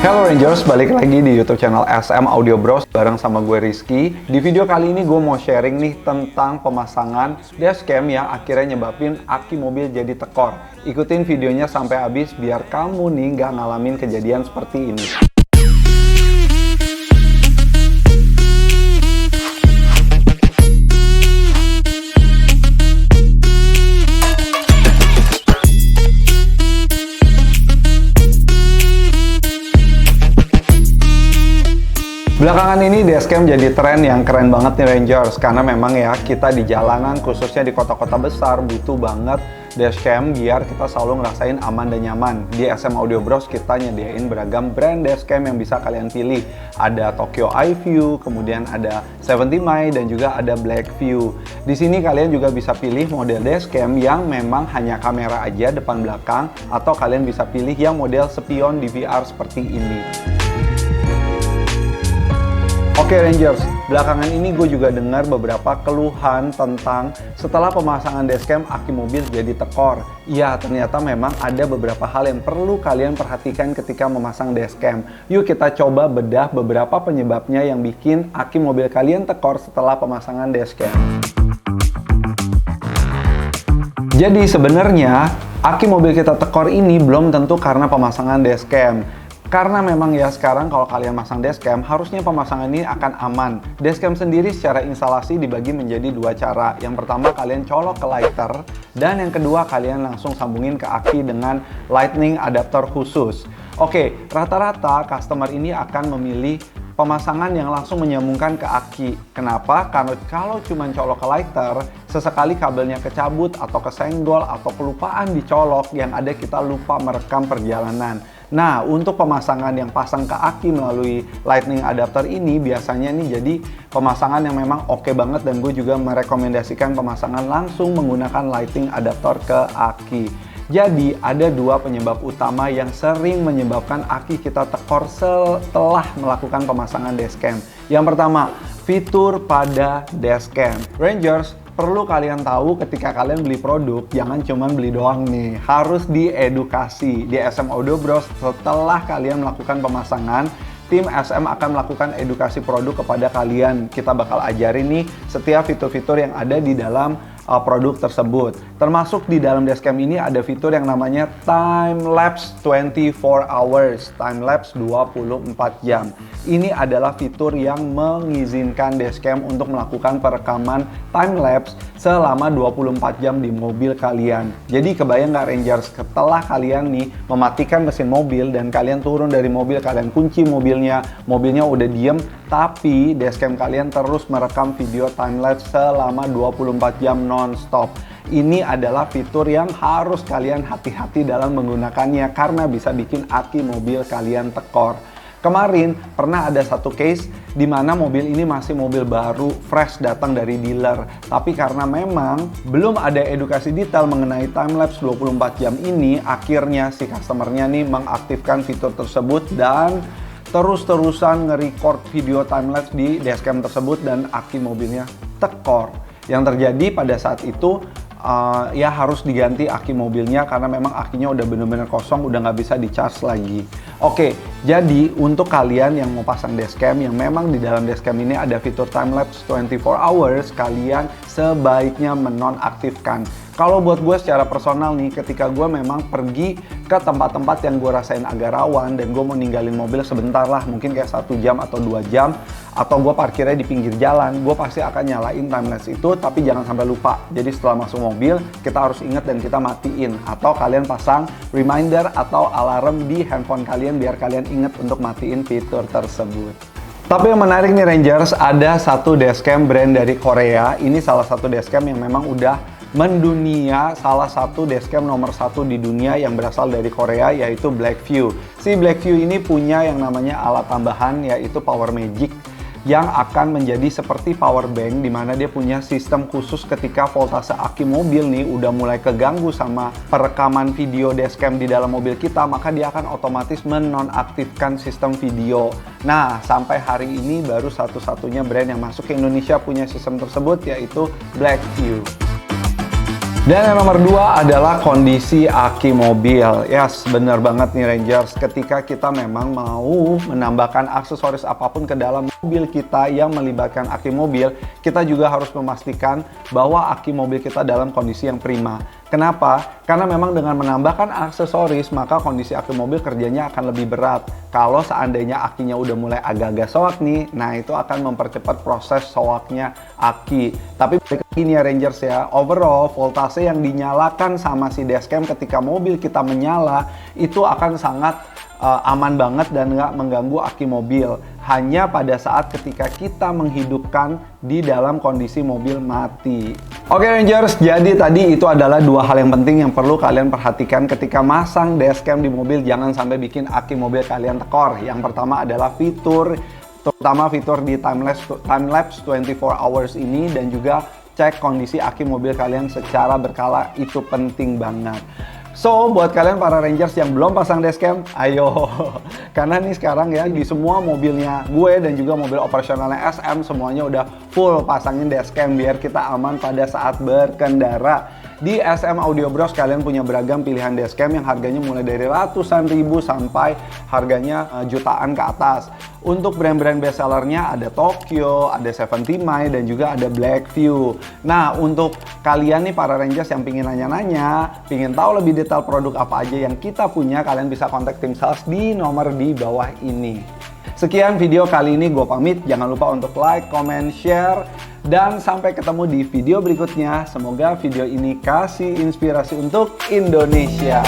Hello Rangers, balik lagi di YouTube channel SM Audio Bros bareng sama gue Rizky. Di video kali ini gue mau sharing nih tentang pemasangan dashcam yang akhirnya nyebabin aki mobil jadi tekor. Ikutin videonya sampai habis biar kamu nih nggak ngalamin kejadian seperti ini. Belakangan ini dashcam jadi tren yang keren banget nih Rangers, karena memang ya kita di jalanan khususnya di kota-kota besar butuh banget dashcam biar kita selalu ngerasain aman dan nyaman. Di SM Audio Bros kita nyediain beragam brand dashcam yang bisa kalian pilih. Ada Tokyo EyeView, kemudian ada 70My dan juga ada Blackview. Di sini kalian juga bisa pilih model dashcam yang memang hanya kamera aja depan belakang, atau kalian bisa pilih yang model spion DVR seperti ini. Oke Rangers, belakangan ini gue juga dengar beberapa keluhan tentang setelah pemasangan dashcam aki mobil jadi tekor. Ya, ternyata memang ada beberapa hal yang perlu kalian perhatikan ketika memasang dashcam. Yuk kita coba bedah beberapa penyebabnya yang bikin aki mobil kalian tekor setelah pemasangan dashcam. Jadi sebenarnya aki mobil kita tekor ini belum tentu karena pemasangan dashcam. Karena memang ya sekarang kalau kalian masang dashcam, harusnya pemasangan ini akan aman. Dashcam sendiri secara instalasi dibagi menjadi dua cara. Yang pertama kalian colok ke lighter, dan yang kedua kalian langsung sambungin ke aki dengan lightning adapter khusus. Oke, rata-rata customer ini akan memilih pemasangan yang langsung menyambungkan ke aki. Kenapa? Karena kalau cuma colok ke lighter, sesekali kabelnya kecabut atau kesenggol atau kelupaan dicolok, yang ada kita lupa merekam perjalanan. Nah, untuk pemasangan yang pasang ke aki melalui lightning adapter ini biasanya nih jadi pemasangan yang memang oke banget, dan gue juga merekomendasikan pemasangan langsung menggunakan lightning adapter ke aki. Jadi ada dua penyebab utama yang sering menyebabkan aki kita tekor setelah melakukan pemasangan dashcam. Yang pertama, fitur pada dashcam. Rangers, perlu kalian tahu ketika kalian beli produk, jangan cuma beli doang nih. Harus diedukasi. Di SM Audio Bros setelah kalian melakukan pemasangan, tim SM akan melakukan edukasi produk kepada kalian. Kita bakal ajarin nih setiap fitur-fitur yang ada di dalam produk tersebut. Termasuk di dalam dashcam ini ada fitur yang namanya time lapse 24 hours, time lapse 24 jam. Ini adalah fitur yang mengizinkan dashcam untuk melakukan perekaman time lapse selama 24 jam di mobil kalian. Jadi kebayang nggak Rangers, setelah kalian nih mematikan mesin mobil dan kalian turun dari mobil, kalian kunci mobilnya udah diem, tapi dashcam kalian terus merekam video time lapse selama 24 jam non-stop. Ini adalah fitur yang harus kalian hati-hati dalam menggunakannya karena bisa bikin aki mobil kalian tekor. Kemarin pernah ada satu case di mana mobil ini masih mobil baru, fresh datang dari dealer. Tapi karena memang belum ada edukasi detail mengenai timelapse 24 jam ini, akhirnya si customernya nih mengaktifkan fitur tersebut dan terus-terusan nge-record video timelapse di dashcam tersebut, dan aki mobilnya tekor. Yang terjadi pada saat itu ya harus diganti aki mobilnya karena memang akinya udah bener-bener kosong, udah nggak bisa di-charge lagi. Oke, jadi untuk kalian yang mau pasang dashcam yang memang di dalam dashcam ini ada fitur timelapse 24 hours, kalian sebaiknya menonaktifkan. Kalau buat gue secara personal nih, ketika gue memang pergi ke tempat-tempat yang gue rasain agak rawan dan gue mau ninggalin mobil sebentar lah, mungkin kayak 1 jam atau 2 jam, atau gue parkirnya di pinggir jalan, gue pasti akan nyalain timelapse itu, tapi jangan sampai lupa. Jadi setelah masuk mobil, kita harus ingat dan kita matiin. Atau kalian pasang reminder atau alarm di handphone kalian biar kalian ingat untuk matiin fitur tersebut. Tapi yang menarik nih Rangers, ada satu dashcam brand dari Korea. Ini salah satu dashcam yang memang udah mendunia, salah satu dashcam nomor 1 di dunia yang berasal dari Korea, yaitu Blackview. Si Blackview ini punya yang namanya alat tambahan, yaitu Power Magic, yang akan menjadi seperti power bank, di mana dia punya sistem khusus ketika voltase aki mobil nih udah mulai keganggu sama perekaman video dashcam di dalam mobil kita, maka dia akan otomatis menonaktifkan sistem video. Nah, sampai hari ini baru satu-satunya brand yang masuk ke Indonesia punya sistem tersebut, yaitu Blackview. Dan yang nomor 2 adalah kondisi aki mobil. Yes, benar banget nih Rangers. Ketika kita memang mau menambahkan aksesoris apapun ke dalam mobil kita yang melibatkan aki mobil, kita juga harus memastikan bahwa aki mobil kita dalam kondisi yang prima. Kenapa? Karena memang dengan menambahkan aksesoris, maka kondisi aki mobil kerjanya akan lebih berat. Kalau seandainya akinya udah mulai agak-agak soak nih, nah itu akan mempercepat proses soaknya aki. Tapi balik lagi nih ya Rangers ya, overall voltase yang dinyalakan sama si dashcam ketika mobil kita menyala, itu akan sangat aman banget dan nggak mengganggu aki mobil. Hanya pada saat ketika kita menghidupkan di dalam kondisi mobil mati. Oke Rangers, jadi tadi itu adalah 2 hal yang penting yang perlu kalian perhatikan ketika masang dashcam di mobil. Jangan sampai bikin aki mobil kalian tekor. Yang pertama adalah fitur, terutama fitur di time-lapse 24 hours ini, dan juga cek kondisi aki mobil kalian secara berkala, itu penting banget. So, buat kalian para Rangers yang belum pasang dashcam, ayo. Karena nih sekarang ya, di semua mobilnya gue dan juga mobil operasionalnya SM, semuanya udah full pasangin dashcam biar kita aman pada saat berkendara. Di SM Audio Bros kalian punya beragam pilihan dashcam yang harganya mulai dari ratusan ribu sampai harganya jutaan ke atas. Untuk brand-brand bestsellernya ada Tokyo, ada 70 My, dan juga ada Blackview. Nah, untuk kalian nih para Rangers yang pingin nanya-nanya, pingin tahu lebih detail produk apa aja yang kita punya, kalian bisa kontak tim sales di nomor di bawah ini. Sekian video kali ini, gue pamit. Jangan lupa untuk like, comment, share, dan sampai ketemu di video berikutnya. Semoga video ini kasih inspirasi untuk Indonesia.